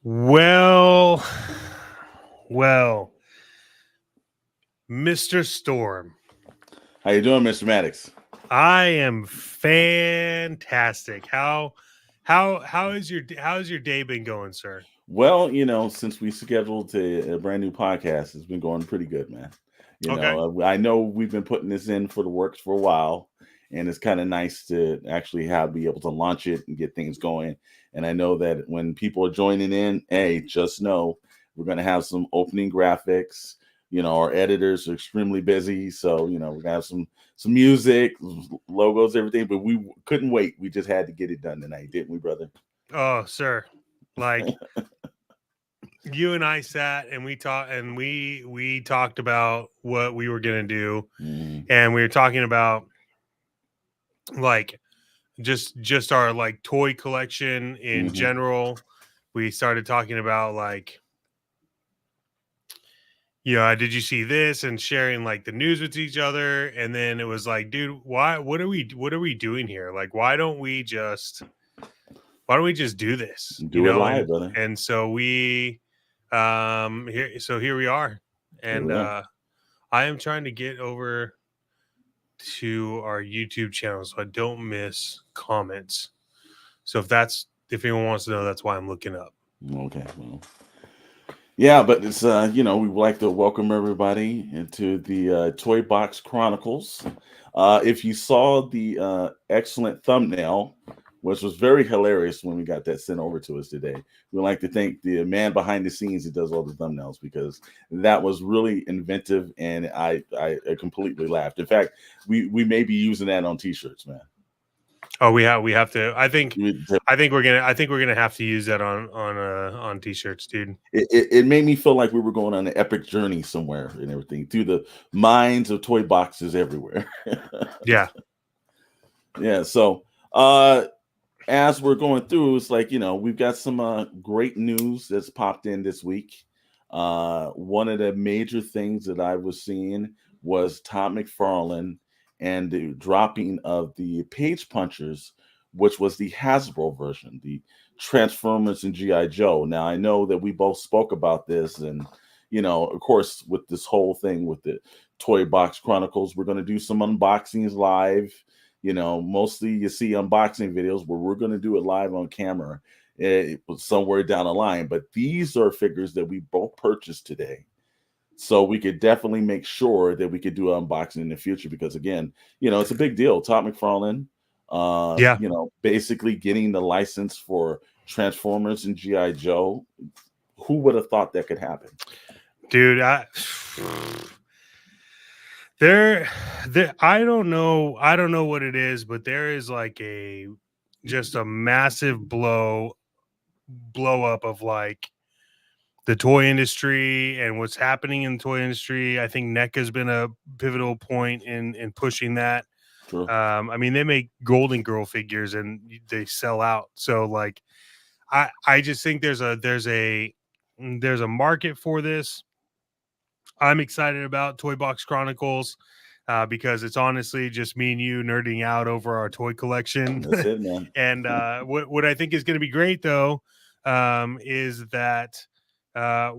Well, well, Mr. Storm, How you doing, Mr. Maddox? I am fantastic. How's your day been going, sir? Well, since we scheduled a brand new podcast, it's been going pretty good, man. Okay. I know we've been putting this in for the works for a while, and it's kind of nice to actually be able to launch it and get things going. And I know that when people are joining in, hey, just know we're going to have some opening graphics. Our editors are extremely busy, so we're gonna have some music, logos, everything. But we couldn't wait. We just had to get it done tonight, didn't we, brother? Oh, sir. Like you and I sat and we talked about what we were gonna do, Mhm. and we were talking about like just our like toy collection in Mhm. general. We started talking about like did you see this and sharing like the news with each other, and then it was like, dude, what are we doing here? Like, why don't we just do this, Do it live, brother. and so here we are. Here And we are. I am trying to get over to our YouTube channel so I don't miss comments. So if anyone wants to know, that's why I'm looking up. Okay. Well, yeah, but it's we would like to welcome everybody into the Toy Box Chronicles. If you saw the excellent thumbnail, which was very hilarious when we got that sent over to us today, we'd like to thank the man behind the scenes that does all the thumbnails, because that was really inventive, and I completely laughed. In fact, we may be using that on T-shirts, man. Oh, we have to. I think We- I think we're gonna have to use that on t-shirts, dude. it made me feel like we were going on an epic journey somewhere and everything through the minds of toy boxes everywhere. Yeah. Yeah. So, uh, as we're going through, it's like, we've got some great news that's popped in this week. One of the major things that I was seeing was Tom McFarlane and the dropping of the Page Punchers, which was the Hasbro version, the Transformers and G.I. Joe. Now, I know that we both spoke about this, and, of course, with this whole thing with the Toy Box Chronicles, we're going to do some unboxings live. Mostly you see unboxing videos where we're going to do it live on camera somewhere down the line. But these are figures that we both purchased today. So we could definitely make sure that we could do an unboxing in the future, because again, it's a big deal. Todd McFarlane, Yeah. basically getting the license for Transformers and G.I. Joe. Who would have thought that could happen? Dude, there I don't know what it is, but there is like a just a massive blow up of like the toy industry and what's happening in the toy industry. I think NECA has been a pivotal point in pushing that. True. I mean, they make Golden Girl figures and they sell out. So like, I just think there's a market for this. I'm excited about Toy Box Chronicles because it's honestly just me and you nerding out over our toy collection. That's it, man. And what I think is going to be great though is that uh,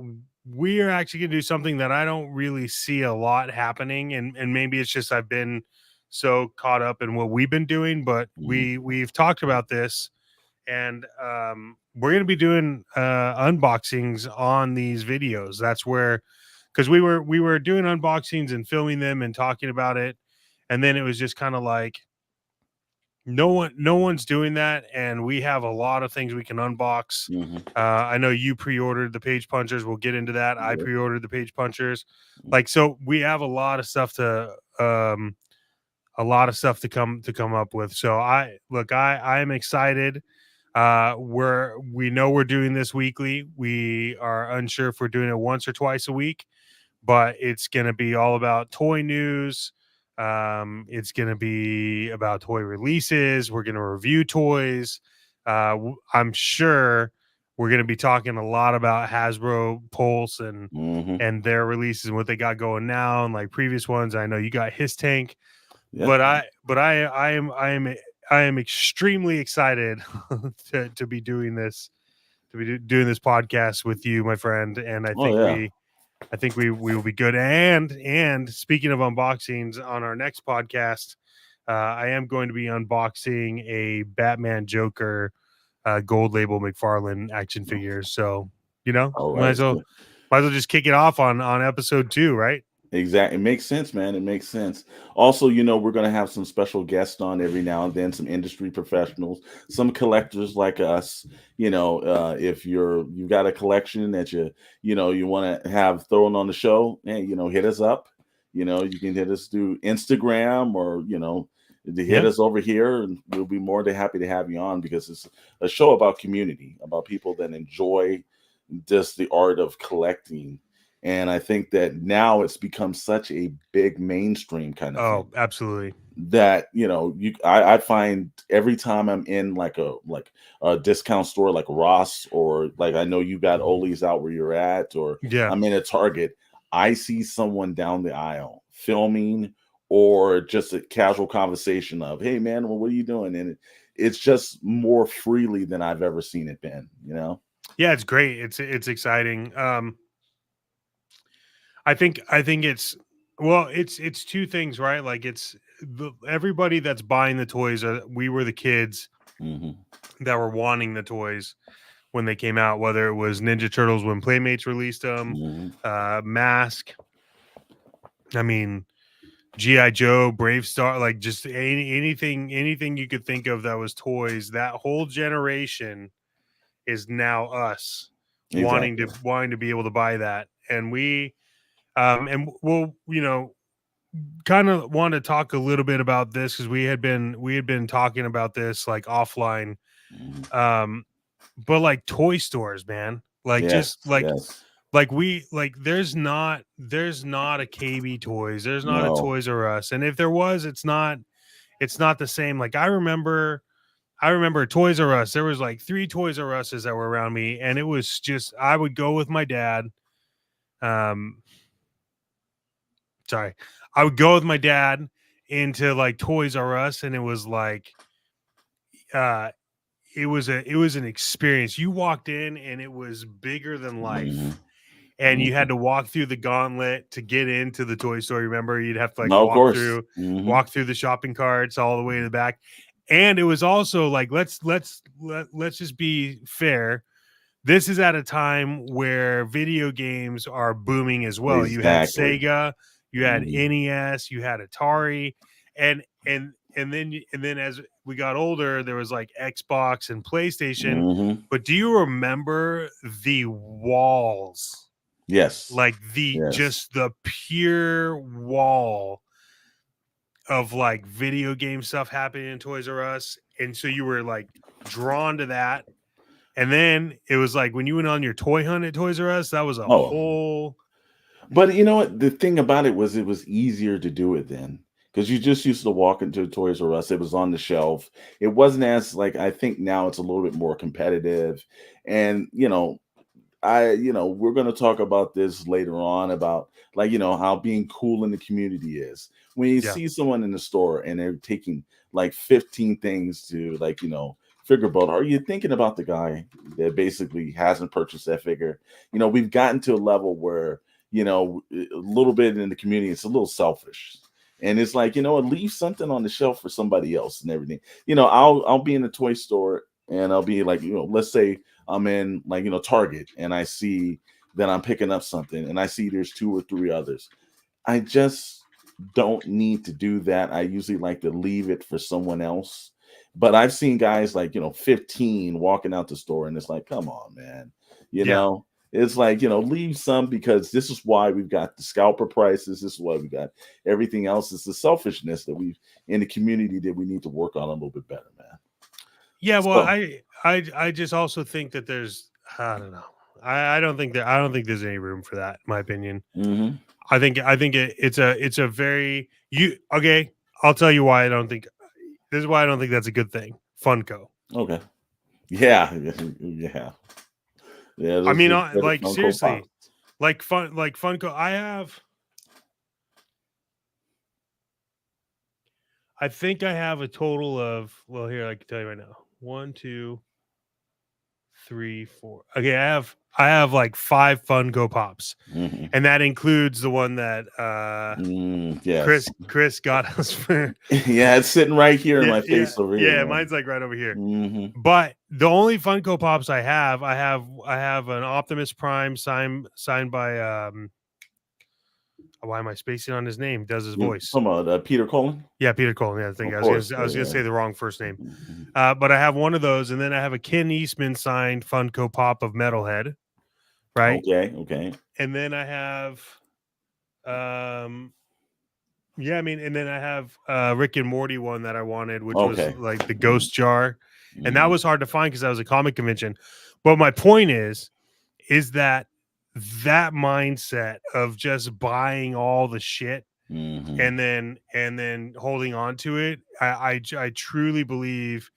we are actually going to do something that I don't really see a lot happening, and maybe it's just I've been so caught up in what we've been doing, but Mhm. we've talked about this, and we're going to be doing unboxings on these videos. That's where, because we were doing unboxings and filming them and talking about it, and then it was just kind of like no one's doing that, and we have a lot of things we can unbox. Mhm. I know you pre-ordered the Page Punchers. We'll get into that. I Yep. pre-ordered the Page Punchers. Like, so we have a lot of stuff to come up with. So I am excited. We know we're doing this weekly. We are unsure if we're doing it once or twice a week, but it's going to be all about toy news. It's going to be about toy releases. We're going to review toys. I'm sure we're going to be talking a lot about Hasbro Pulse and Mhm. their releases and what they got going now, and like previous ones. I know you got His Tank, Yep. but I am extremely excited to be doing this to be doing this podcast with you, my friend. And I think yeah. we will be good. And speaking of unboxings, on our next podcast, I am going to be unboxing a Batman Joker gold label McFarlane action figures. So All might right. as well just kick it off on episode 2, right? Exactly. It makes sense, man. It makes sense. Also, we're going to have some special guests on every now and then, some industry professionals, some collectors like us. If you've got a collection that you want to have thrown on the show, hey, hit us up. You can hit us through Instagram or, to hit Yeah. us over here, and we'll be more than happy to have you on, because it's a show about community, about people that enjoy just the art of collecting. And I think that now it's become such a big mainstream kind of thing Oh, absolutely. that I find every time I'm in like a discount store like Ross, or like I know you got Ollie's out where you're at, or Yeah. I'm in a Target, I see someone down the aisle filming, or just a casual conversation of, hey man, well, what are you doing? And it's just more freely than I've ever seen it been. Yeah, it's great. It's exciting. I think it's it's two things, right? Like everybody that's buying the toys. We were the kids Hmm. that were wanting the toys when they came out, whether it was Ninja Turtles when Playmates released them, Hmm. Mask. I mean, GI Joe, Brave Star, like just anything you could think of that was toys. That whole generation is now us Exactly. wanting to be able to buy that, and and we'll kind of want to talk a little bit about this because we had been talking about this like offline. Mhm. um but like toy stores, man, like Yes, just yes. there's not a KB Toys, there's not a No. Toys R Us, and if there was, it's not the same. Like I remember Toys R Us, there was like 3 Toys R Us's that were around me, and it was just I would go with my dad. um Sorry. I would go with my dad into like Toys R Us, and it was like uh it was an experience. You walked in and it was bigger than life. Mhm, And you had mhm. to walk through the gauntlet to get into the toy store. Remember, you'd have to like No, of course. Mhm. walk through the shopping carts all the way to the back. And it was also like let's just be fair. This is at a time where video games are booming as well. You had Exactly. Sega, you had Mhm, NES, you had Atari, and and then as we got older, there was like Xbox and PlayStation. mhm. But do you remember the walls? Yes. Like the Yes. just the pure wall of like video game stuff happening in Toys R Us. And so you were like drawn to that. And then it was like when you went on your toy hunt at Toys R Us, that was a Oh, whole but you know what? The thing about it was easier to do it then, because you just used to walk into Toys R Us. It was on the shelf. It wasn't as, like, I think now it's a little bit more competitive. And we're going to talk about this later on, about, like, how being cool in the community is. When you yeah. see someone in the store and they're taking like 15 things to, like, figure out, are you thinking about the guy that basically hasn't purchased that figure? We've gotten to a level where, a little bit in the community, it's a little selfish. And it's like, leave something on the shelf for somebody else and everything. I'll be in a toy store, and I'll be like, let's say I'm in, like, Target, and I see that I'm picking up something, and I see there's 2 or 3 others. I just don't need to do that. I usually like to leave it for someone else. But I've seen guys like, 15 walking out the store, and it's like, come on, man. You Yeah. know, it's like, leave some, because this is why we've got the scalper prices. This is why we got everything else. It's the selfishness that we've in the community that we need to work on a little bit better, man. Yeah, well, So, I just also think that there's I don't know. I don't think there's any room for that, in my opinion. mhm. I think it's a very you okay, I'll tell you why I don't think this is why I don't think that's a good thing. Funko. Okay. Yeah. Yeah. Yeah, I those mean, are better like Funko seriously, Pops. like Funko. I think I have a total of, well, here I can tell you right now. 1, 2, 3, 4. Okay, I have like 5 Funko Pops, Mhm. and that includes the one that Yes. Chris got us for. Yeah, it's sitting right here in Yeah, my yeah, face over here, yeah. man. Mine's like right over here. Hmm. But the only Funko Pops I have an Optimus Prime signed by why am I spacing on his name? Does his You voice? talking about Peter Cullen? Yeah, Peter Cole. Yeah, I think Of course. I was gonna say the wrong first name. Mhm. But I have one of those, and then I have a Ken Eastman signed Funko Pop of Metalhead, right? Okay. Okay. And then I have, yeah, I mean, and then I have Rick and Morty one that I wanted, which was Okay. like the Mhm. Ghost Jar, and that Mhm. was hard to find because that was a comic convention. But my point is that that mindset of just buying all the shit Mhm. and then holding on to it, I truly believe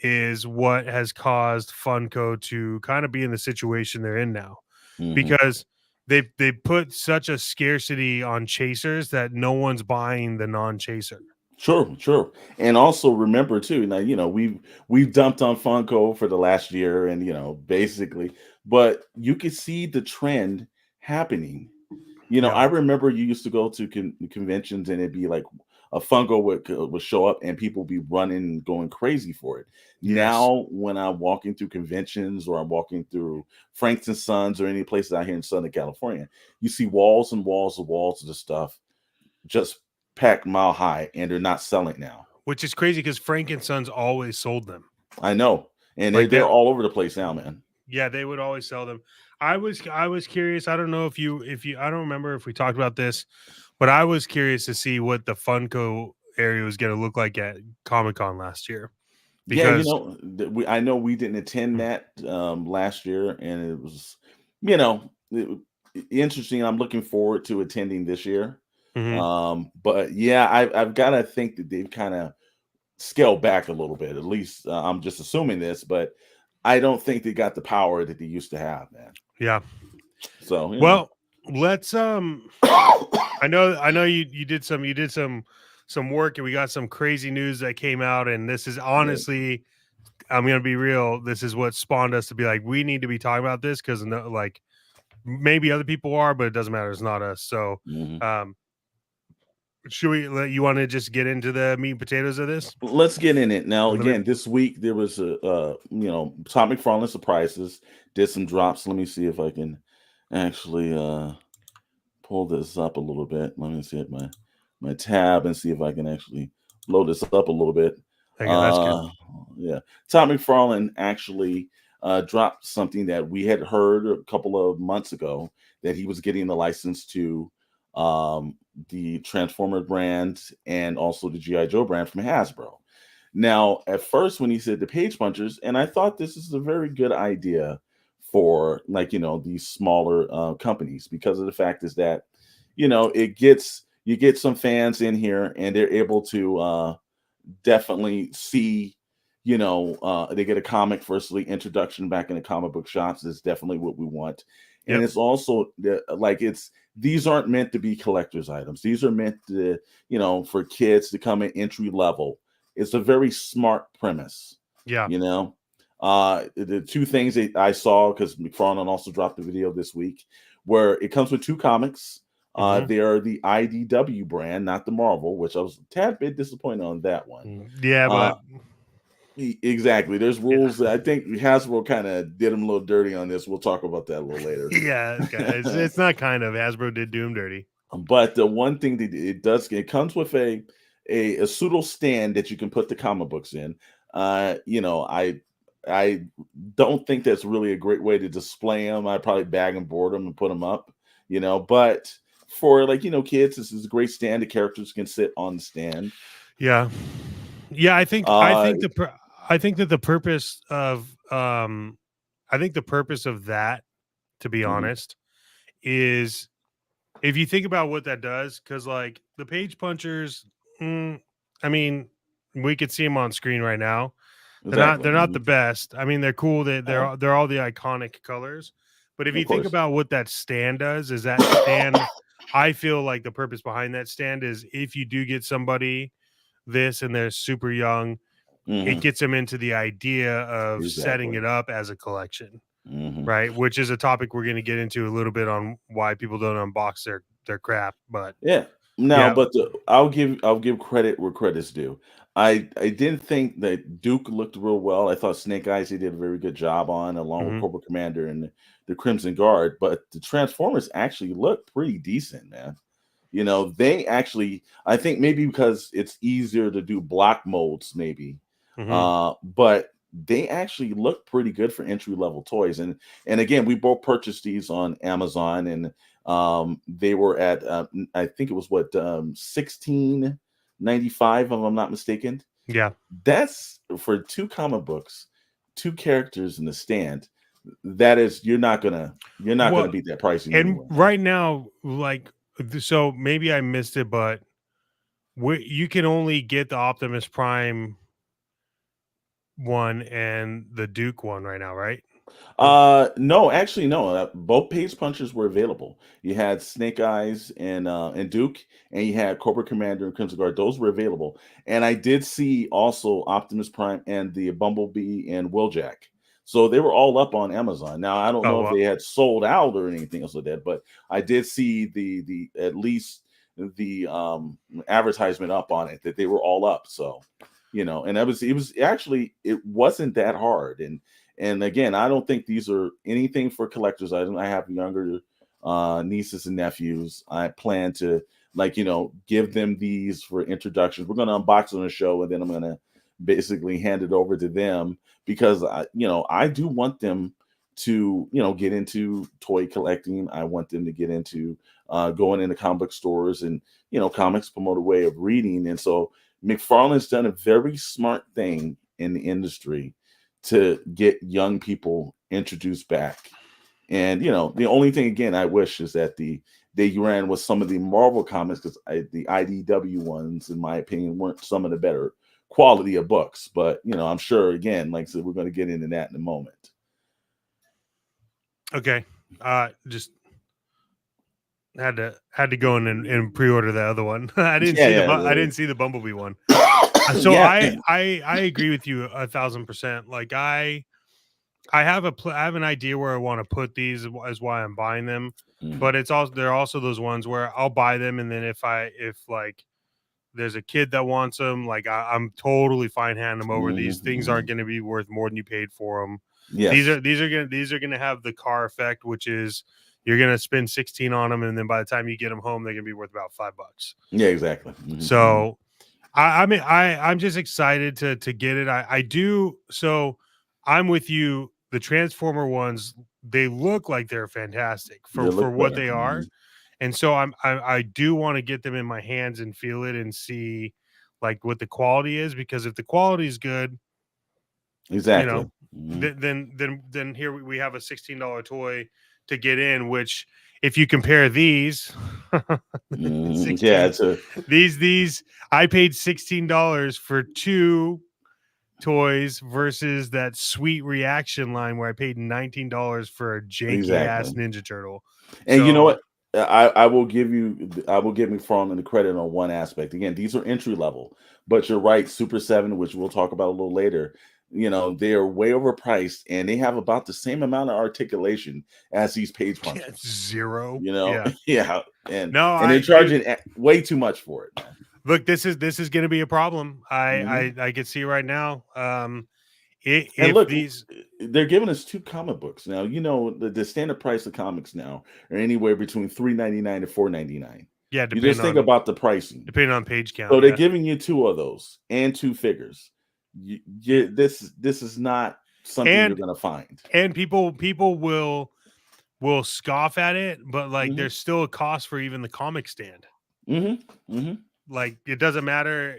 is what has caused Funko to kind of be in the situation they're in now, Mhm. because they put such a scarcity on chasers that no one's buying the non-chaser. Sure, sure. And also remember too, now we've dumped on Funko for the last year and basically, but you could see the trend happening. Yeah. I remember you used to go to conventions and it'd be like a Funko would show up and people would be running and going crazy for it. Yes. Now, when I'm walking through conventions or I'm walking through Franks and Sons or any places out here in Southern California, you see walls and walls of the stuff just packed mile high, and they're not selling now. Which is crazy because Frank and Sons always sold them. I know, and they're Like they're that. all over the place now, man. Yeah, they would always sell them. I was curious. I don't know if you I don't remember if we talked about this, but I was curious to see what the Funko area was going to look like at Comic Con last year Yeah, because I know we didn't attend that last year, and it was, you know, it, interesting. I'm looking forward to attending this year. Mhm. But yeah, I've got to think that they've kind of scaled back a little bit. At least I'm just assuming this, but I don't think they got the power that they used to have, man. Yeah. So Well, let's I know you did some work and we got some crazy news that came out, and this is yeah. honestly, I'm gonna be real, this is what spawned us to be like, we need to be talking about this because no, like maybe other people are, but it doesn't matter, it's not us. So Mhm. um should we let you want to just get into the meat and potatoes of this? Let's get in it now. Let me Again, this week there was Tom McFarlane surprises, did some drops. Let me see if I can actually pull this up a little bit. Let me see at my tab and see if I can actually load this up a little bit. okay, that's good. Yeah, Tom McFarlane actually dropped something that we had heard a couple of months ago, that he was getting the license to the Transformer brand and also the GI Joe brand from Hasbro. Now, at first, when he said the page punchers, and I thought this is a very good idea for, like, these smaller companies, because of the fact is that it gets you get some fans in here and they're able to definitely see, they get a comic, firstly introduction back in the comic book shops is definitely what we want. And Yep. it's also like, it's these aren't meant to be collector's items. These are meant to, for kids to come in entry level. It's a very smart premise, Yeah. you know. The two things that I saw, because McFarlane also dropped a video this week, where it comes with two comics. Hmm. They are the IDW brand, not the Marvel, which I was a tad bit disappointed on that one. Yeah, Uh, but exactly. There's yeah. rules that I think Hasbro kind of did them a little dirty on this. We'll talk about that a little later. Yeah, it's not kind of, Hasbro did Doom dirty. But the one thing that it comes with a pseudo stand that you can put the comic books in. I don't think that's really a great way to display them. I probably bag and board them and put them up, But for, like, kids, this is a great stand. The characters can sit on the stand. Yeah. Yeah, Uh, I think that the purpose of I think the purpose of that, to be mhm, honest, is if you think about what that does, because like the page punchers, I mean, we could see them on screen right now. exactly. They're not the Mhm. best. I mean, they're cool. Oh, They're all the iconic colors. But if of you think course. about what that stand does, is that stand, I feel like the purpose behind that stand is if you do get somebody this and they're super young, it gets them into the idea of setting Exactly. it up as a collection, Mhm. right? Which is a topic we're going to get into a little bit on why people don't unbox their crap. But Yeah. Now, yeah, but I'll give credit where credit's due. I didn't think that Duke looked real well. I thought Snake Eyes he did a very good job on, along with mhm. Cobra Commander and the Crimson Guard. But the Transformers actually look pretty decent, man. You know, they actually, I think maybe because it's easier to do block molds, maybe. Mhm. But they actually look pretty good for entry level toys. And again, we both purchased these on Amazon, and they were at I think it was what 16.95 if I'm not mistaken. Yeah. That's for two comic books, two characters in the stand. That is, you're not gonna Well, beat that pricing and anywhere, man. right now, like, so maybe I missed it, but you can only get the Optimus Prime one and the Duke one right now, right? Or No, actually, no. Both Pace Punchers were available. You had Snake Eyes and Duke, and you had Cobra Commander and Crimson Guard. Those were available, and I did see also Optimus Prime and the Bumblebee and Wheeljack. So they were all up on Amazon. Now I don't oh know if well, they had sold out or anything else like that, but I did see the at least the advertisement up on it that they were all up. So and it was actually it wasn't that hard. And again, I don't think these are anything for collectors. I have younger nieces and nephews. I plan to give them these for introductions. We're going to unbox it on the show, and then I'm going to basically hand it over to them because I do want them to get into toy collecting. I want them to get into going into comic book stores, and comics promote a way of reading. And so McFarlane's done a very smart thing in the industry to get young people introduced back. And the only thing again I wish is that they ran with some of the Marvel comics, because the IDW ones, in my opinion, weren't some of the better quality of books. But I'm sure again, like I said, we're going to get into that in a moment. okay. Just had to go in and pre-order the other one. I didn't Yeah, see yeah, I didn't see the Bumblebee one. So yeah. I agree with you 1,000%. Like I have I have an idea where I want to put these is why I'm buying them, Mhm. but it's also there are also those ones where I'll buy them, and then if like there's a kid that wants them, like I'm totally fine handing them over. Mhm, These things aren't mhm. going to be worth more than you paid for them. Yes. These are gonna have the car effect, which is you're gonna spend 16 on them, and then by the time you get them home, they're gonna be worth about $5. Yeah, exactly. Mhm. So I mean I'm just excited to get it. I do. So I'm with you. The Transformer ones, they look like they're fantastic They for look what better. they are. Mhm. And so I do want to get them in my hands and feel it and see like what the quality is, because if the quality is good, you Exactly. know, Mhm. then here we have a $16 toy to get in, which if you compare these Mhm. Yeah, 16 it's a these I paid $16 for two toys versus that sweet reaction line where I paid $19 for a janky ass exactly. Ninja Turtle. And you know So what? I will give McFarlane the credit on one aspect. Again, these are entry level, but you're right. Super Seven, which we'll talk about a little later, they are way overpriced, and they have about the same amount of articulation as these page yeah, punchers. zero. Yeah. Yeah, and No, and they're I dude, charging way too much for it, man. look, this is going to be a problem. Mhm. I can see right now. And If look, these, they're giving us two comic books now. The standard price of comics now are anywhere between $3.99 to $4.99. yeah, You just think about the pricing. depending on page So count, they're yeah. giving you two of those and two figures. This is not something you're And gonna find. people will scoff at it, but like Hmm. there's still a cost for even the comic stand. Hmm. Hmm. Like it doesn't matter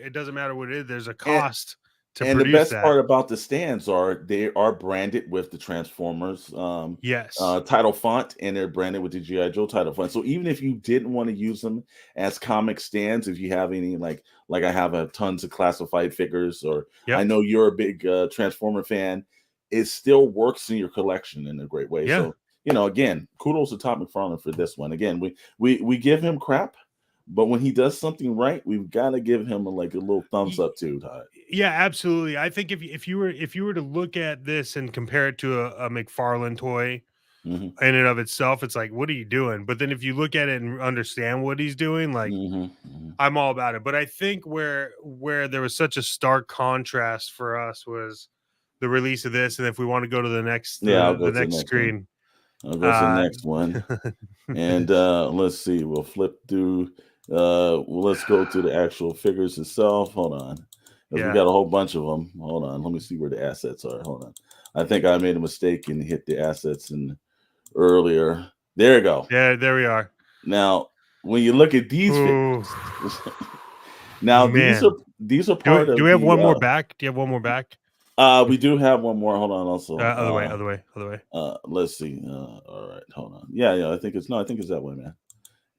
what it is, there's a And cost to And the produce best that. part about the stands are they are branded with the Transformers Yes. title font, and they're branded with the GI Joe title font. So even if you didn't want to use them as comic stands, if you have any like I have a tons of classified figures, or I Yep. know you're a big Transformer fan, it still works in your collection in a great way. Yeah. So again, kudos to Todd McFarlane for this one. Again, we give him crap, but when he does something right, we've got to give him a little thumbs Y- up too, Todd. Yeah, absolutely. I think if you were to look at this and compare it to a McFarlane toy Hmm. in and of itself, it's like, what are you doing? But then if you look at it and understand what he's doing, like, Hmm. Hmm. I'm all about it. But I think where there was such a stark contrast for us was the release of this. And if we want to go to Yeah, I'll go the to the next next one. screen, I'll go to the uh, next one. And let's see, we'll flip through. Let's go to the actual figures itself. Hold on, because we yeah, got a whole bunch of them. Hold on, let me see where the assets are. Hold on, I think I made a mistake and hit the assets in earlier. There you go. yeah, there we are. Now, when you look at these Ooh, figures, now man. these are part Do of we have the. one more back? Do you have one more back? We do have one more. Hold on, Other way, also. other way, other way. Let's see. All right, hold on. Yeah, yeah. I think it's no. I think it's that way, man.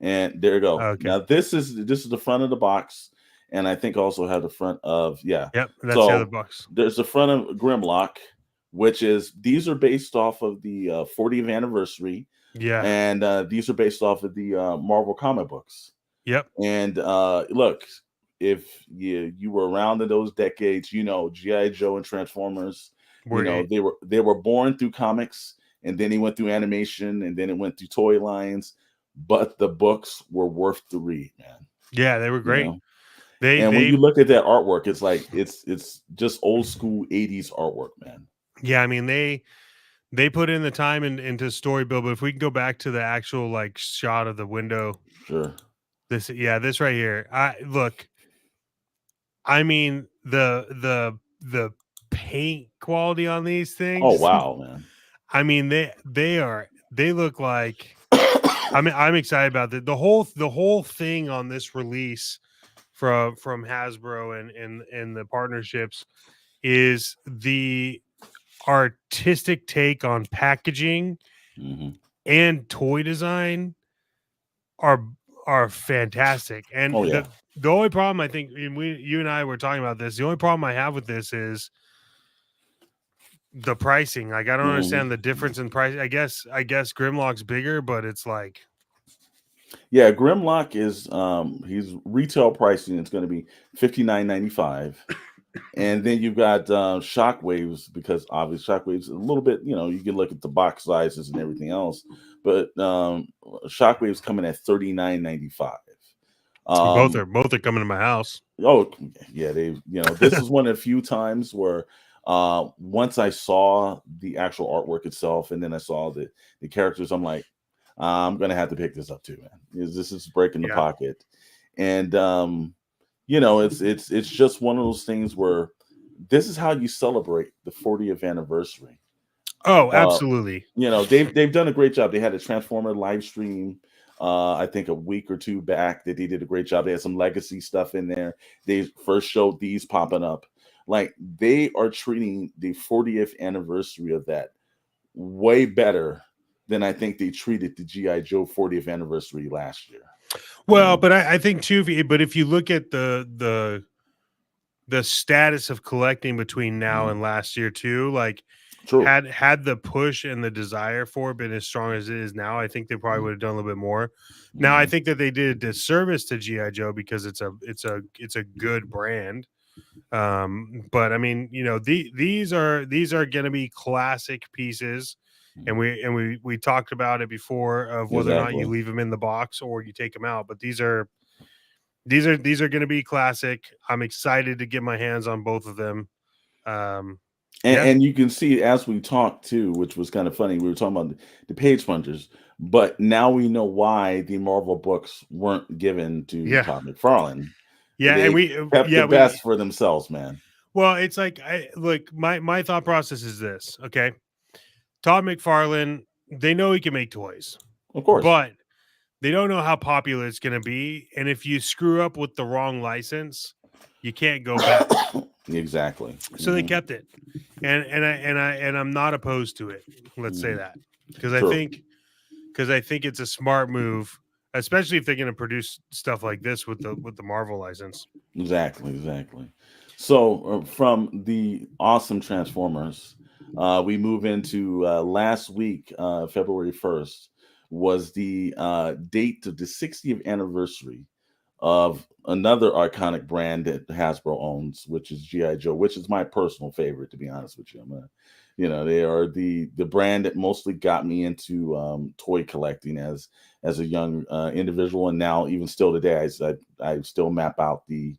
And there you go. Okay. Now this is the front of the box, and I think also have the front of yeah. Yep, that's the other So box. there's the front of Grimlock, which is these are based off of the 40th anniversary, Yeah. and these are based off of the Marvel comic books. Yep. And look, if you were around in those decades, GI Joe and Transformers, We're they were born through comics, and then he went through animation, and then it went through toy lines. But the books were worth the read, man. yeah, they were You great. know, and when you They look at that artwork, it's like it's just old school '80s artwork, man. yeah, I mean they put in the time into story build, but if we can go back to the actual like shot of the window, Sure. this right here. I look, I mean the paint quality on these Oh things. wow, man. I mean they look like I'm excited about the whole thing on this release from Hasbro and the partnerships is the artistic take on packaging Hmm. and toy design are are fantastic. And Oh yeah. the only problem I think, and you and I were talking about this, the only problem I have with this is the pricing. Like I don't Hmm. understand the difference in price. I guess Grimlock's bigger, but it's like Yeah, Grimlock is he's retail pricing. It's going to be $59.95. And then you've got Shockwaves, because obviously Shockwaves a little bit, you can look at the box sizes and everything else, but Shockwaves coming at $39.95. Um, both are coming to my house. oh yeah, this is one of the few times where once I saw the actual artwork itself and then I saw the characters, I'm like, I'm gonna have to pick this up too, man. This is breaking the Yeah. pocket. And it's just one of those things where this is how you celebrate the 40th anniversary. Oh, Uh, absolutely. they've done a great job. They had a Transformer live stream, I think a week or two back, that they did a great job. They had some legacy stuff in there. They first showed these popping up. Like they are treating the 40th anniversary of that way better than I think they treated the GI Joe 40th anniversary last year. Well, but I think too. But if you look at the status of collecting between now Mhm. and last year too, like True. had the push and the desire for it been as strong as it is now, I think they probably would have done a little bit more. Now, I Mhm. think that they did a disservice to GI Joe because it's a good brand. But I mean, these are going to be classic pieces, and Mhm. we talked about it before of whether or not you Exactly. leave them in the box or you take them out. But these are going to be classic. I'm excited to get my hands on both of them. Um, And, yeah, and you can see as we talked too, which was kind of funny. We were talking about the page punchers, but now we know why the Marvel books weren't given to yeah, Todd McFarlane. yeah, and They we kept the yeah we best for themselves, man. well, it's like I look. My thought process is this. Okay, Todd McFarlane, they know he can make toys, Of course. but they don't know how popular it's going to be. And if you screw up with the wrong license, you can't go back. Exactly. So they Hmm. kept it, and I'm not opposed to it. Let's say Hmm. that because True. I think it's a smart move, especially if they're going to produce stuff like this with the Marvel license. Exactly. Exactly. So from the awesome Transformers, we move into last week, February 1st, was the date of the 60th anniversary of another iconic brand that Hasbro owns, which is GI Joe, which is my personal favorite, to be honest with you. They are the brand that mostly got me into toy collecting as a young individual, and now even still today, I still map out the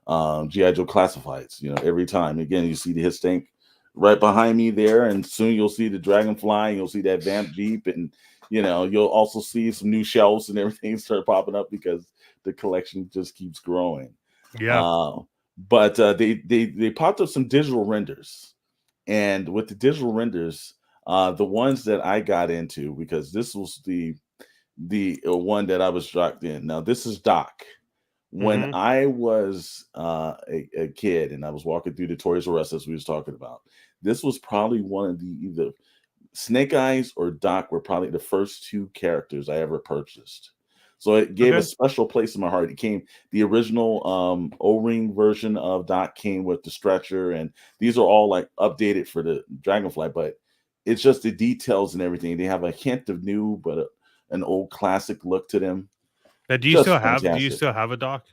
GI Joe classifieds. Every time. Again, you see the hit tank right behind me there, and soon you'll see the Dragonfly, and you'll see that Vamp Jeep, and you'll also see some new shelves and everything start popping up because the collection just keeps growing. Yeah. Uh, but they popped up some digital renders, and with the digital renders, the ones that I got into, because this was the one that I was dropped in. Now this is Doc. When Mm-hmm. I was a kid and I was walking through the Toys R Us as we was talking about, this was probably one of the either Snake Eyes or Doc were probably the first two characters I ever purchased. So it gave a Okay. special place in my heart. The original O-ring version of Doc came with the stretcher, and these are all like updated for the Dragonfly, but it's just the details and everything. They have a hint of new, but an old classic look to them. Now, Just do you fantastic. still have a doc?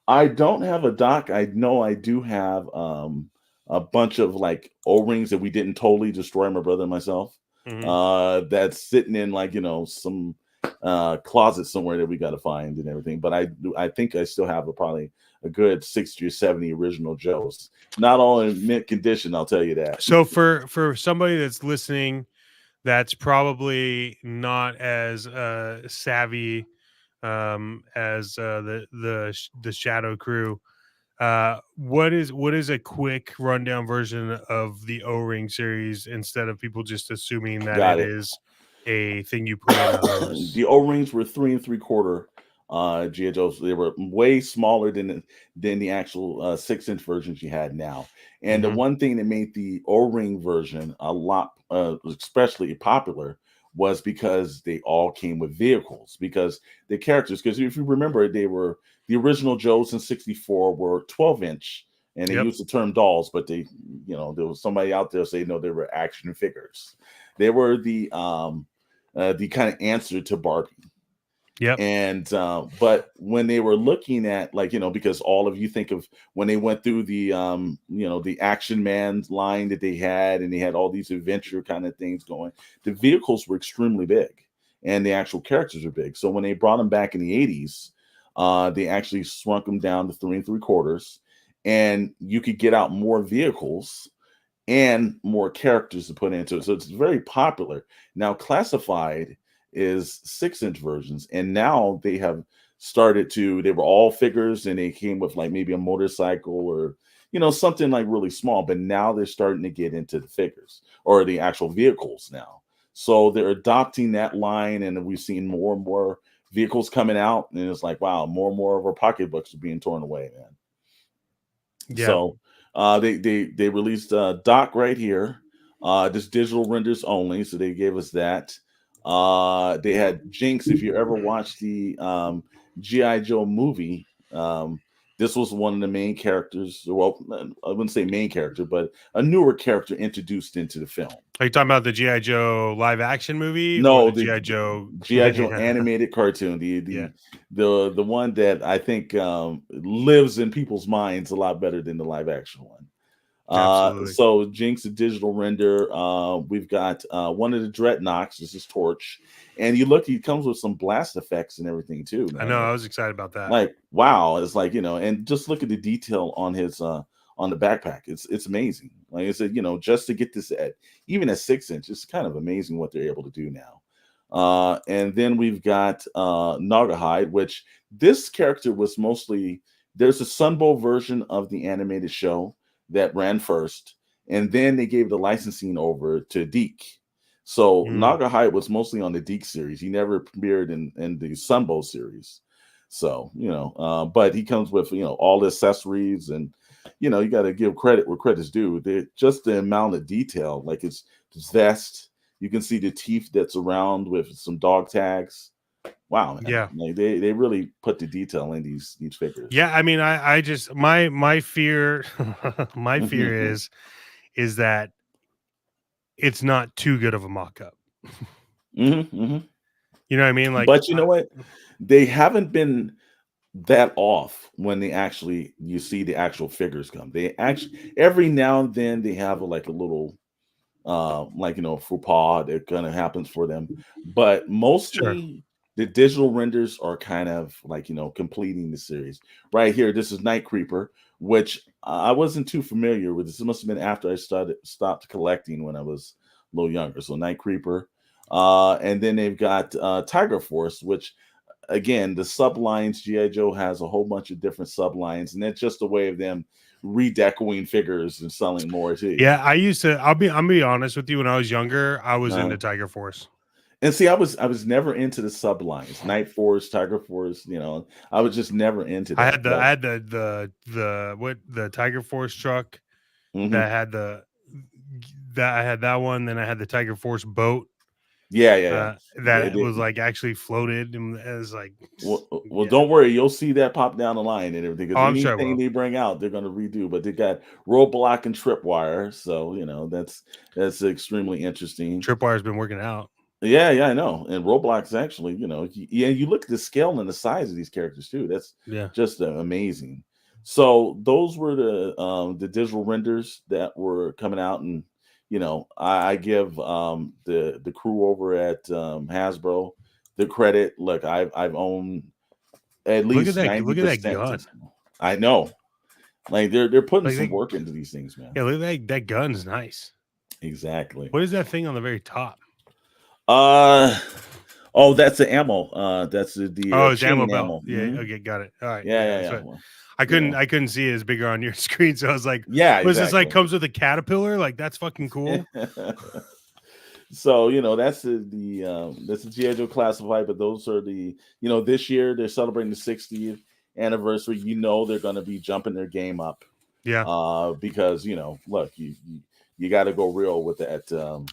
I don't have a dock. I know I do have a bunch of like O-rings that we didn't totally destroy, my brother and myself. Mm-hmm. That's sitting in like some closet somewhere that we got to find and everything. But I think I still have probably a good 60 or 70 original Joes. Not all in mint condition, I'll tell you that. So for somebody that's listening, that's probably not as savvy as the Shadow Crew. What is a quick rundown version of the O-ring series instead of people just assuming that Got it it. is a thing you put in a hose? The O-rings were 3 3/4 GI Joes. They were way smaller than the actual 6-inch versions you had now. And the Mm-hmm. one thing that made the O-ring version a lot, especially popular, was because they all came with vehicles. Because the characters, because if you remember, they were the original Joes in '64 were 12-inch, and they Yep. used the term dolls, but there was somebody out there saying no, they were action figures. They were the kind of answer to Barbie. Yep. And but when they were looking at like because all of you think of when they went through the Action Man line that they had, and they had all these adventure kind of things going, the vehicles were extremely big and the actual characters are big. So when they brought them back in the 80s, they actually shrunk them down to 3 3/4, and you could get out more vehicles and more characters to put into it. So it's very popular. Now, Classified is 6-inch versions, and now they have they were all figures and they came with like maybe a motorcycle or something like really small, but now they're starting to get into the figures or the actual vehicles now. So they're adopting that line, and we've seen more and more vehicles coming out, and it's like, wow, more and more of our pocketbooks are being torn away, man. Yeah. So they released Doc right here. Just digital renders only. So they gave us that. They had Jinx. If you ever watched the GI Joe movie, this was one of the main characters. Well, I wouldn't say main character, but a newer character introduced into the film. Are you talking about the GI Joe live action movie or No, the the GI Joe? GI Joe animated cartoon, Yeah. the one that I think lives in people's minds a lot better than the live action one. Absolutely. So Jinx, a digital render. We've got one of the Dreadnoks. This is Torch, and you look, he comes with some blast effects and everything too, I man. know. I was excited about that. Like wow, it's like and just look at the detail on his on the backpack. It's amazing. Like I said, just to get this at even at 6-inch, it's kind of amazing what they're able to do now. And then we've got Naugahyde, which this character was mostly there's a Sunbow version of the animated show that ran first, and then they gave the licensing over to Deke. So Mm. Naugahyde was mostly on the Deke series. He never appeared in the Sunbow series. So but he comes with all the accessories, and you got to give credit where credit's due. Just the amount of detail, like his vest. You can see the teeth that's around with some dog tags. Wow, man! Yeah. Like they really put the detail in these figures. Yeah. I mean, I just my fear my fear is that it's not too good of a mock-up. Hmm. You know what I mean? Like, But you know what? They haven't been. that off when you see the actual figures come. They actually every now and then they have like a little faux pas that kind of happens for them, but Sure. mostly the digital renders are kind of like completing the series. Right here, this is Night Creeper, which I wasn't too familiar with. This must have been after I stopped collecting when I was a little younger. So Night Creeper, and then they've got Tiger Force, which again, the sublines, GI Joe has a whole bunch of different sublines, and it's just a way of them redecoing figures and selling more too. Yeah, I used to. I'm be honest with you. When I was younger, I was uh, into Tiger Force. and see, I was never into the sublines, Night Force, Tiger Force. I was just never into I that. had But the Tiger Force truck mhm. that had I had that one. Then I had the Tiger Force boat Yeah, yeah, yeah. that was like actually floated, and it was like, Well, yeah. don't worry. You'll see that pop down the line and everything Oh, because I'm sure I anything will. they bring out, they're going to redo. But they got roadblock and tripwire, so that's extremely interesting. Tripwire's been working out. Yeah, yeah, I know. And Roblox actually, yeah, you look at the scale and the size of these characters too. That's Yeah. just amazing. So those were the digital renders that were coming out, and I give the crew over at Hasbro the credit. Look, I've owned at Look at least that. ninety Look at that percent. gun. I know, like they're putting Like some they, work into these things, man. yeah. Look at that gun's nice. Exactly. What is that thing on the very top? Uh oh, that's the ammo. That's the Oh, it's ammo chain belt. ammo. Yeah. Okay, got it. All right. Yeah, Yeah. yeah, That's yeah. what Well, I you couldn't. know, I couldn't see it as bigger on your screen, so I was like, yeah, "What is this? Like, exactly. comes with a caterpillar? Like, that's fucking cool." So that's the GI Joe classified, but those are this year they're celebrating the 60th anniversary. They're going to be jumping their game up, Yeah. because look, you got to go real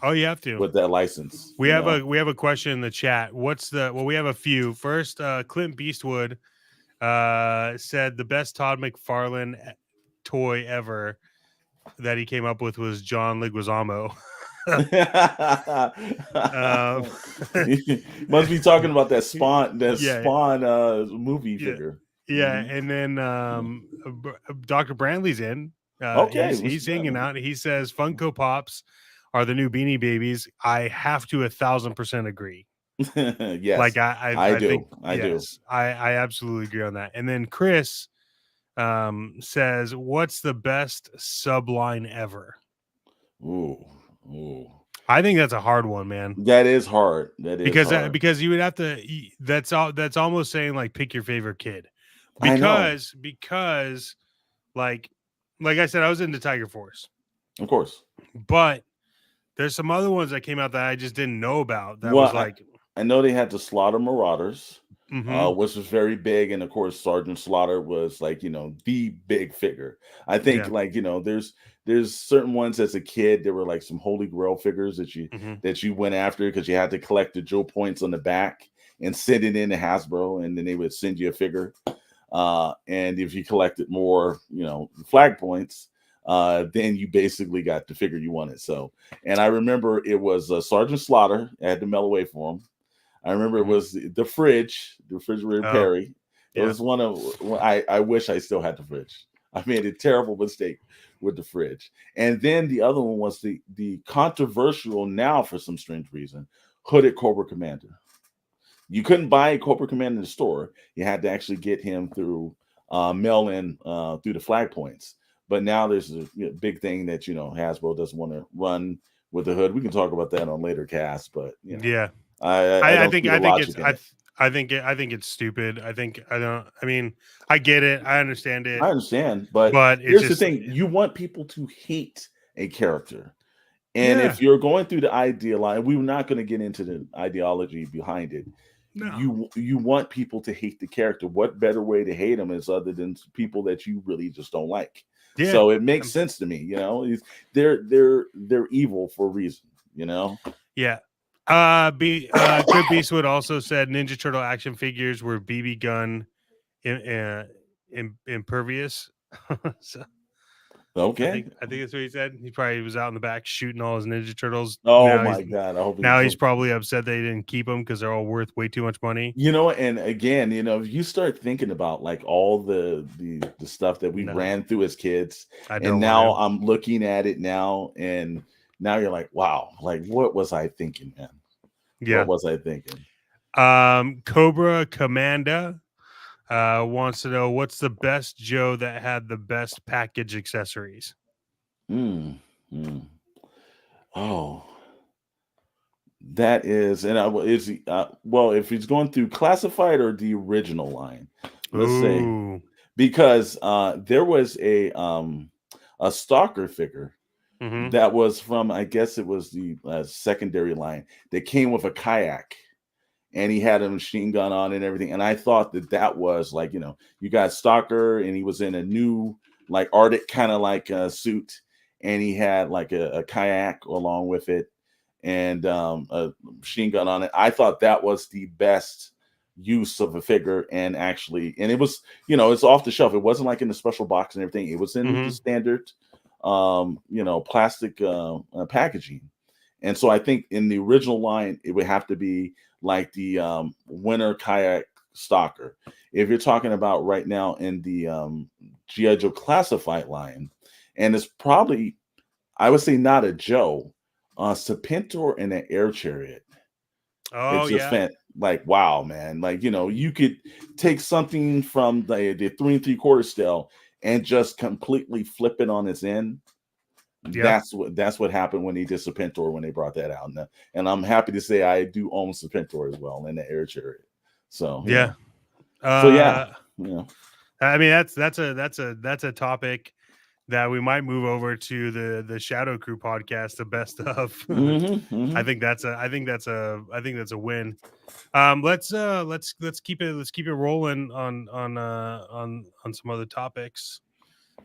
Oh, you have to. with that license. We have a question in the chat. We have a few. First, Clint Beastwood said the best Todd McFarlane toy ever that he came up with was John Leguizamo. um, Must be talking about that yeah, Spawn movie yeah, figure. yeah. Mhm. And then Dr. Brandley's in. Okay, He's hanging out. He says Funko Pops are the new Beanie Babies. I have to 1,000% agree. Like Yes, I I think do. I do. yes, I absolutely agree on that. And then Chris says, "What's the best subline ever?" Ooh, ooh. I think that's a hard one, man. That is hard. That is hard. Because you would have to. That's almost saying like pick your favorite kid, I know. because like I said, I was into Tiger Force, Of course. but there's some other ones that came out that I just didn't know about. That Well, was like, I know they had the Slaughter Marauders, mm-hmm, which was very big, and of course Sergeant Slaughter was like the big figure. I think yeah, there's certain ones as a kid there were like some holy grail figures mm-hmm, that you went after because you had to collect the Joe points on the back and send it into Hasbro, and then they would send you a figure. And if you collected more, flag points, then you basically got the figure you wanted. So, and I remember it was Sergeant Slaughter. I had to mail away for him. I remember it mm-hmm. was the fridge, the refrigerator Oh, Perry. It yeah, was I wish I still had the fridge. I made a terrible mistake with the fridge. And then the other one was the controversial now for some strange reason, hooded Cobra Commander. You couldn't buy a Cobra Commander in the store. You had to actually get him through mail in through the flag points. But now there's a big thing that Hasbro doesn't want to run with the hood. We can talk about that on later cast, but yeah. I I don't think see the logic in it. I think it's stupid. I mean, I get it. I understand it, I understand, but but it's here's the just thing: you want people to hate a character, and yeah. if you're going through the ideal, and we're not going to get into the ideology behind it. No. You want people to hate the character. What better way to hate them is other than people that you really just don't like? Yeah. So it makes sense to me. They're evil for a reason. Yeah. Good Beastwood also said Ninja Turtle action figures were BB gun impervious. So, Okay. I think that's what he said. He probably was out in the back shooting all his Ninja Turtles. Oh my God. I hope He's probably upset they didn't keep them because they're all worth way too much money. and again, if you start thinking about like all the stuff that we No, ran through as kids, I and don't now want I'm looking at it now, and now you're like, wow, like what was I thinking, man? to. What Yeah. was I thinking? Cobra Commanda wants to know what's the best Joe that had the best package accessories. Mm, mm. Oh, that is, and well, if he's going through classified or the original line, let's say, Ooh. because there was a stalker figure Mm-hmm. that was from, I guess it was the secondary line, that came with a kayak, and he had a machine gun on and everything. And I thought that was like, you got Stalker, and he was in a new like Arctic kind of like suit, and he had like a kayak along with it, and a machine gun on it. I thought that was the best use of a figure, and actually, and it was, it's off the shelf. It wasn't like in the special box and everything. It was in the Mm-hmm. standard plastic packaging. And so I think in the original line, it would have to be like the Winter Kayak Stalker. If you're talking about right now in the G.I. Joe Classified line, and it's probably, I would say, not a Joe, Serpentor and an Air Chariot. Oh It's just yeah. like, wow, man. Like, you could take something from the 3 3/4 scale and just completely flip it on its end. Yeah. That's what happened when they did Serpentor, when they brought that out. And I'm happy to say I do own Serpentor as well, in the Air Chariot. So Yeah. So yeah, Uh, I mean that's a topic that we might move over to the Shadow Crew podcast, the best of. hmm I think that's a win. Let's keep it rolling on some other topics.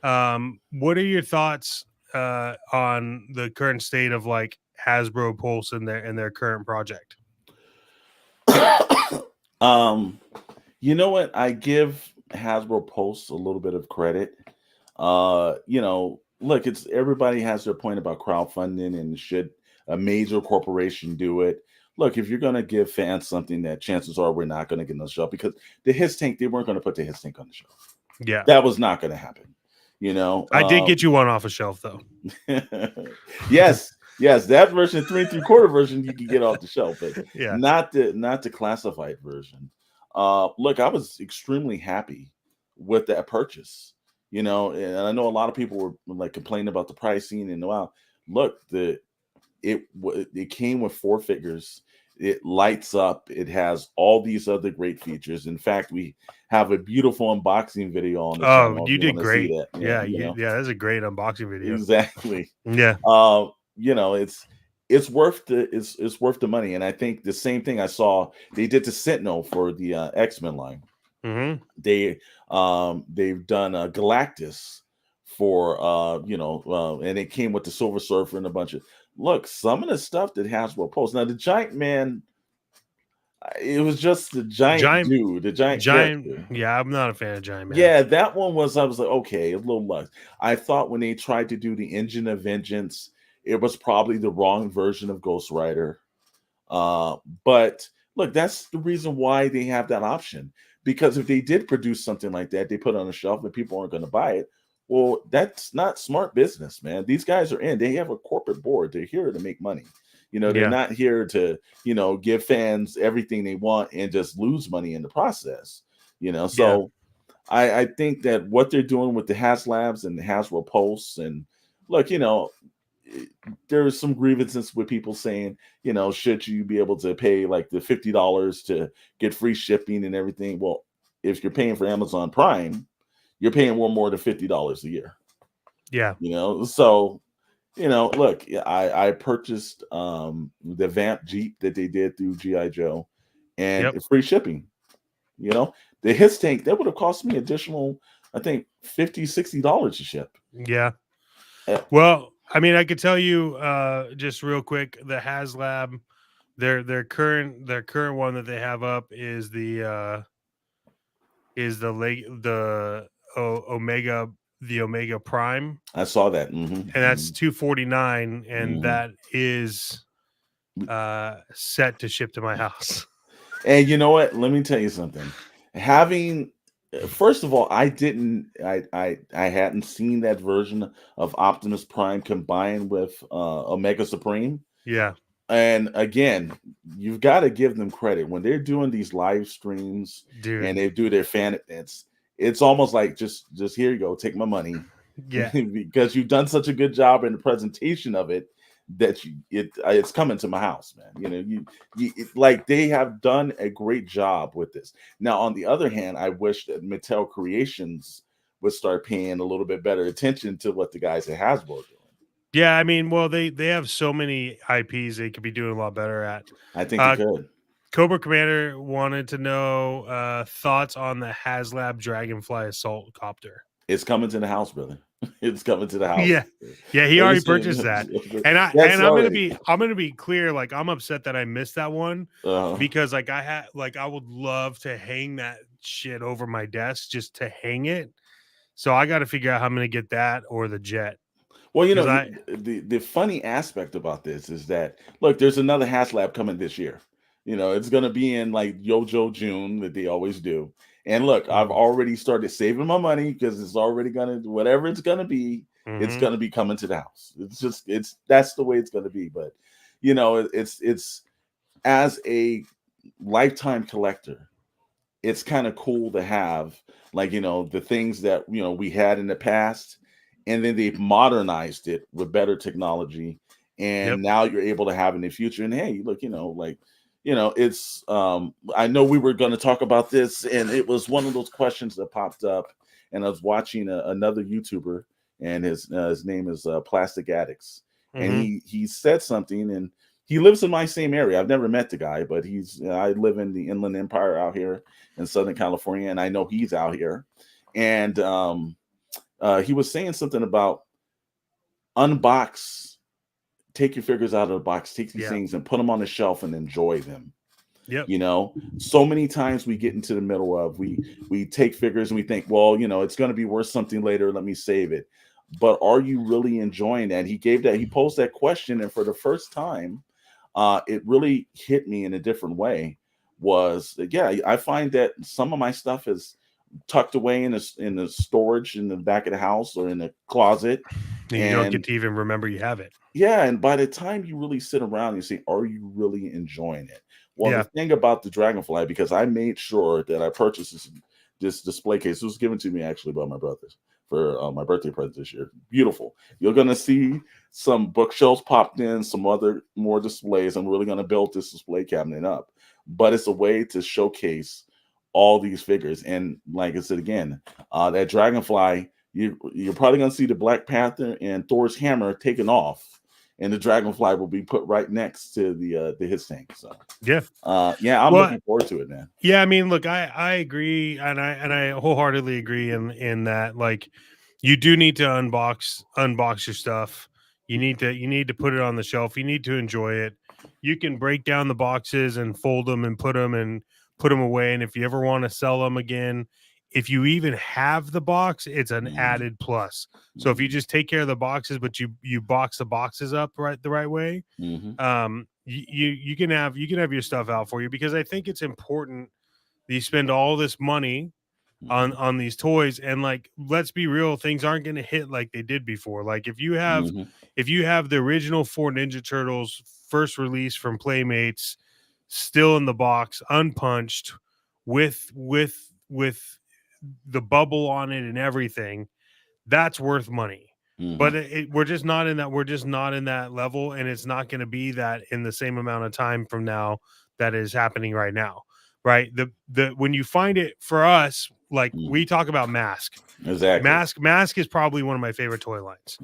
What are your thoughts on the current state of like Hasbro Pulse and their current project? um, you know what? I give Hasbro Pulse a little bit of credit. Look, it's everybody has their point about crowdfunding, and should a major corporation do it? Look, if you're gonna give fans something, that chances are we're not gonna get on the shelf, because the His Tank, they weren't gonna put the His Tank on the shelf. Yeah, That was not gonna happen. You know, I did get you one off a shelf though. yes, yes, that version, 3 3/4 version, you can get off the shelf, but Yeah. not the classified version. Look, I was extremely happy with that purchase. And I know a lot of people were like complaining about the pricing, and wow, look, it came with 4 figures. It lights up. It has all these other great features. In fact, we have a beautiful unboxing video on the Oh, channel if you you did want to see great. that. Yeah, that's a great unboxing video. Exactly. Yeah. It's worth the money. And I think the same thing I saw they did to Sentinel for the X-Men line. Mm-hmm. They've done Galactus for and it came with the Silver Surfer and a bunch of, look, some of the stuff that Hasbro posts. Now the Giant Man, it was just the giant Giant, dude, the giant giant. character. Yeah, I'm not a fan of Giant Man. Yeah, that one was, I was like, okay, a little less. I thought when they tried to do the Engine of Vengeance, it was probably the wrong version of Ghost Rider. But look, that's the reason why they have that option. Because if they did produce something like that, they put it on a shelf and people aren't going to buy it. Well, that's not smart business, man. These guys are in, they have a corporate board. They're here to make money. They're Yeah. not here to, give fans everything they want and just lose money in the process. So I think that what they're doing with the HasLabs and the Hasbro Pulse, and look, there's some grievances with people saying, should you be able to pay like the $50 to get free shipping and everything? Well, if you're paying for Amazon Prime, you're paying more than $50 a year. Yeah. So look, I purchased the Vamp Jeep that they did through GI Joe, and Yep. free shipping. The His Tank, that would have cost me additional, I think, $50-$60 to ship. Yeah. Uh, Well, I mean, I could tell you just real quick, the HasLab, their current one that they have up is the Omega the Omega Prime, I saw that. and that's $249, and that is set to ship to my house. And you know what? Let me tell you something. Having First of all, I hadn't seen that version of Optimus Prime combined with Omega Supreme. Yeah. And again, you've got to give them credit when they're doing these live streams, dude, and they do their fan events. It's almost like just here you go, take my money. Yeah. Because you've done such a good job in the presentation of it that it's coming to my house, man. You know, like they have done a great job with this. Now, on the other hand, I wish that Mattel Creations would start paying a little bit better attention to what the guys at Hasbro are doing. Yeah, I mean, well, they have so many IPs they could be doing a lot better at. I think they could. Cobra Commander wanted to know thoughts on the HasLab Dragonfly Assault Copter. It's coming to the house, brother. It's coming to the house. Yeah, he already purchased that, and I'm gonna be clear. Like, I'm upset that I missed that one because like I would love to hang that shit over my desk just to hang it. So I got to figure out how I'm gonna get that or the jet. Well, you know, the funny aspect about this is that look, there's another HasLab coming this year. You know, it's going to be in like Yojo June that they always do. And look, I've already started saving my money because it's already going to, whatever it's going to be, it's going to be coming to the house. That's the way it's going to be. But, you know, it's as a lifetime collector, it's kind of cool to have, like, you know, the things that, you know, we had in the past, and then they've modernized it with better technology. And now you're able to have in the future. And hey, look, you know, like, you know, it's I know we were going to talk about this, and it was one of those questions that popped up, and I was watching another YouTuber, and his name is Plastic Addicts, and he said something, and he lives in my same area. I've never met the guy, but I live in the Inland Empire out here in Southern California, and I know he's out here, and he was saying something about unbox. Take your figures out of the box, take these things and put them on the shelf and enjoy them. You know, so many times we get into the middle of we take figures and we think, well, you know, it's going to be worth something later. Let me save it. But are you really enjoying that? He posed that question, and for the first time, it really hit me in a different way. I find that some of my stuff is tucked away in the storage in the back of the house or in the closet. And you don't get to even remember you have it. Yeah, and by the time you really sit around and you say, are you really enjoying it? Well, the thing about the Dragonfly, because I made sure that I purchased this display case. It was given to me actually by my brothers for my birthday present this year. Beautiful. You're going to see some bookshelves popped in, some more displays. I'm really going to build this display cabinet up. But it's a way to showcase all these figures. And like I said again, that Dragonfly, you're probably going to see the Black Panther and Thor's hammer taken off, and the Dragonfly will be put right next to the his tank. So I'm looking forward to it, man. Yeah, I mean, look, I agree, and I wholeheartedly agree in that, like, you do need to unbox your stuff. You need to put it on the shelf. You need to enjoy it. You can break down the boxes and fold them and put them away. And if you ever want to sell them again, if you even have the box, it's an added plus. So if you just take care of the boxes, but you box the boxes up the right way, you can have your stuff out for you, because I think it's important that you spend all this money on these toys, and, like, let's be real, things aren't going to hit like they did before. Like, if you have the original 4 Ninja Turtles first release from Playmates still in the box, unpunched, with the bubble on it and everything, that's worth money. But we're just not in that level, and it's not going to be that in the same amount of time from now that is happening right now, right? The when you find it, for us, like, we talk about Mask. Exactly. Mask is probably one of my favorite toy lines.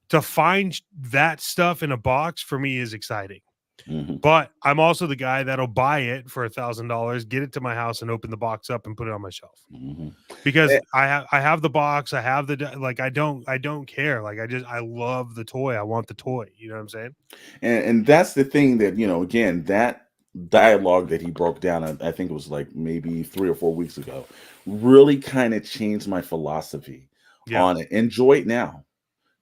To find that stuff in a box for me is exciting. But I'm also the guy that'll buy it for $1,000, get it to my house, and open the box up and put it on my shelf. Because I have the box, I have like, I don't care. Like, I love the toy. I want the toy. You know what I'm saying? And that's the thing that, you know, again, that dialogue that he broke down, I think it was like maybe 3 or 4 weeks ago, really kind of changed my philosophy Yeah. on it. Enjoy it now.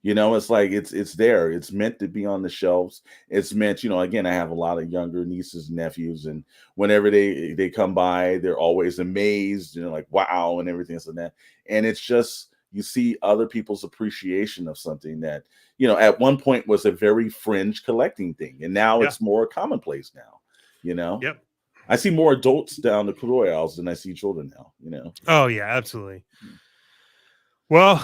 You know, it's like it's there. It's meant to be on the shelves. It's meant, you know, again, I have a lot of younger nieces and nephews, and whenever they come by, they're always amazed, you know, like wow, and everything like that. And it's just you see other people's appreciation of something that, you know, at one point was a very fringe collecting thing, and now Yeah. it's more commonplace now. You know, Yep. I see more adults down the Koroy aisles than I see children now. You know. Oh yeah, absolutely. Well,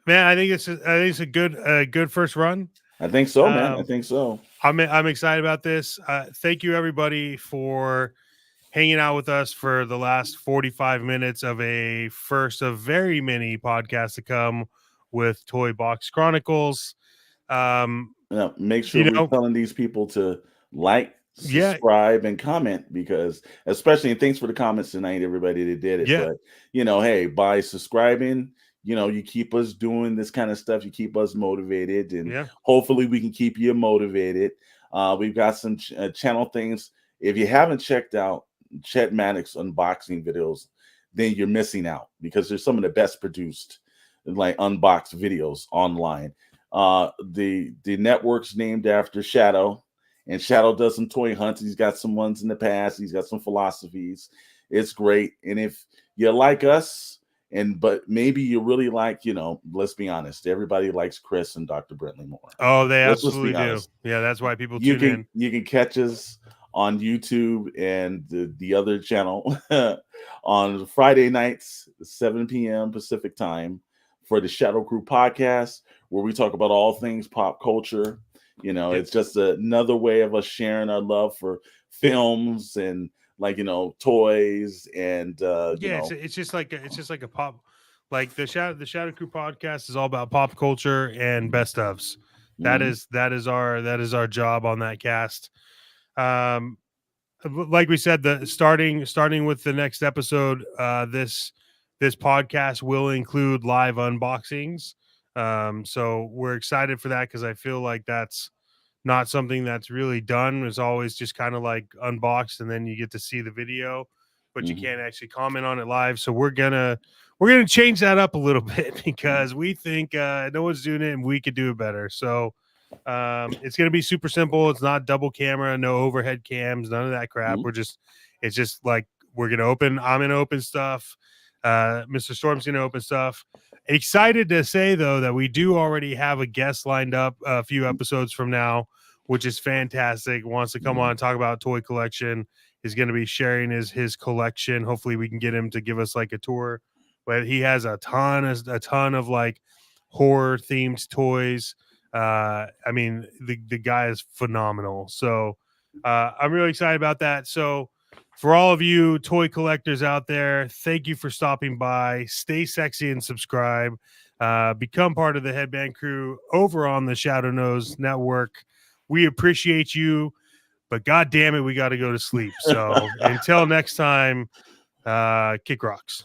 man, I think it's a good first run. I think so, man. I Um, think so. I'm excited about this. Thank you everybody for hanging out with us for the last 45 minutes of a first of very many podcasts to come with Toy Box Chronicles. Um, Now, make sure you we're know, telling these people to like, yeah, subscribe, and comment because, especially, and thanks for the comments tonight, everybody that did it. yeah, But, you know, hey, by subscribing, you know, you keep us doing this kind of stuff, you keep us motivated, and yeah, hopefully we can keep you motivated. We've got some channel things. If you haven't checked out Chet Maddox unboxing videos, then you're missing out because there's some of the best produced, like unboxed videos online. The network's named after Shadow, and Shadow does some toy hunts. He's got some ones in the past. He's got some philosophies. It's great. And if you like us, but maybe you really like, you know, let's be honest, everybody likes Chris and Dr. Brentley more. oh, they Let's just absolutely be do. honest. Yeah, that's why people You tune can in. you can catch us on YouTube and the other channel on Friday nights, 7 p.m. Pacific time for the Shadow Crew podcast, where we talk about all things pop culture. You know, Yep. it's just another way of us sharing our love for films and, like, you know, toys and Yeah, it's just like a pop, like the Shadow Crew podcast is all about pop culture and best ofs. mhm, That is our job on that cast. Um, like we said, the starting with the next episode, this podcast will include live unboxings. So we're excited for that because I feel like that's not something that's really done. It's always just kind of like unboxed and then you get to see the video, but you mhm, can't actually comment on it live. So we're gonna change that up a little bit because we think no one's doing it and we could do it better. So it's gonna be super simple. It's not double camera, no overhead cams, none of that crap. mhm, It's just like I'm gonna open stuff. Mr. Storm's gonna open stuff. Excited to say though that we do already have a guest lined up a few episodes from now, which is fantastic. Wants to come on mhm, and talk about toy collection. Is going to be sharing his collection. Hopefully, we can get him to give us like a tour. But he has a ton of like horror themed toys. I mean, the guy is phenomenal. So I'm really excited about that. So for all of you toy collectors out there, thank you for stopping by. Stay sexy and subscribe. Become part of the Headband Crew over on the Shadow Nose Network. We appreciate you, but god damn it, we got to go to sleep. So until next time, kick rocks.